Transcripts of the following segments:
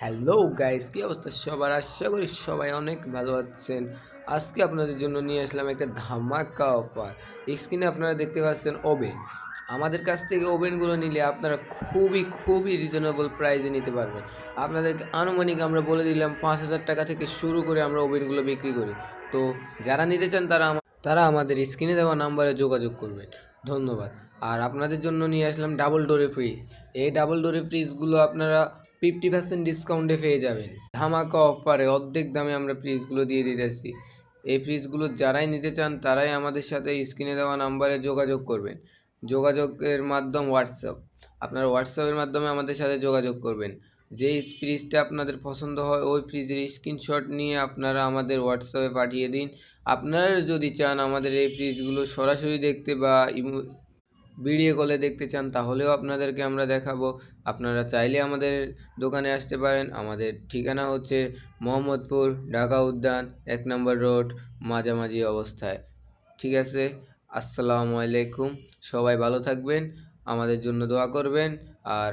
Hello guys, কি অবস্থা সবার? আশা করি সবাই অনেক ভালো আছেন। আজকে আপনাদের জন্য নিয়ে আসলাম একটা ধামাকা অফার। স্ক্রিনে আপনারা দেখতে পাচ্ছেন ওভেন। আমাদের কাছ থেকে ওভেনগুলো নিলে আপনারা খুবই খুবই রিজনেবল প্রাইসে নিতে পারবেন। আপনাদেরকে আনুমানিক আমরা বলে দিলাম 5,000 টাকা থেকে শুরু করে আমরা ওভেনগুলো বিক্রি করি। তো যারা নিতে চান তারা আমাদের স্ক্রিনে দেওয়া নাম্বারে যোগাযোগ করবেন। ধন্যবাদ। আর আপনাদের জন্য নিয়ে আসলাম ডাবল ডোরে ফ্রিজ। এই ডাবল ডোরে ফ্রিজগুলো আপনারা 50% ডিসকাউন্টে পেয়ে যাবেন। ধামাকা অফারে অর্ধেক দামে আমরা ফ্রিজগুলো দিয়ে দিতেছি। এই ফ্রিজগুলো যারাই নিতে চান তারাই আমাদের সাথে স্ক্রিনে দেওয়া নাম্বারে যোগাযোগ করবেন। যোগাযোগের মাধ্যম হোয়াটসঅ্যাপ। আপনারা হোয়াটসঅ্যাপের মাধ্যমে আমাদের সাথে যোগাযোগ করবেন। যেই ফ্রিজটা আপনাদের পছন্দ হয় ওই ফ্রিজের স্ক্রিনশট নিয়ে আপনারা আমাদের হোয়াটসঅ্যাপে পাঠিয়ে দিন। আপনারা যদি চান আমাদের এই ফ্রিজগুলো সরাসরি দেখতে বা ভিডিও কলে দেখতে চান তাহলেও আপনাদেরকে আমরা দেখাবো। আপনারা চাইলে আমাদের দোকানে আসতে পারেন। আমাদের ঠিকানা হচ্ছে মোহাম্মদপুর, ঢাকা উদ্যান, 1 নম্বর রোড, মাঝামাঝি অবস্থায়। ঠিক আছে, আসসালামু আলাইকুম। সবাই ভালো থাকবেন, আমাদের জন্য দোয়া করবেন। আর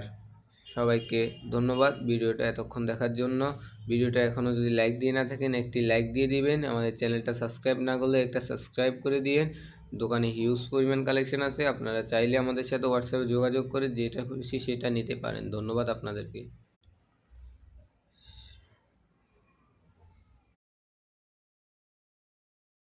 সবাইকে ধন্যবাদ ভিডিওটা এতক্ষণ দেখার জন্য। ভিডিওটা এখনও যদি লাইক দিয়ে না থাকেন একটি লাইক দিয়ে দিবেন। আমাদের চ্যানেলটা সাবস্ক্রাইব না করলে একটা সাবস্ক্রাইব করে দিয়েন। দোকানে হিউজ পরিমাণ কালেকশন আছে, আপনারা চাইলে আমাদের সাথে হোয়াটসঅ্যাপে যোগাযোগ করে যেটা খুশি সেটা নিতে পারেন। ধন্যবাদ আপনাদেরকে।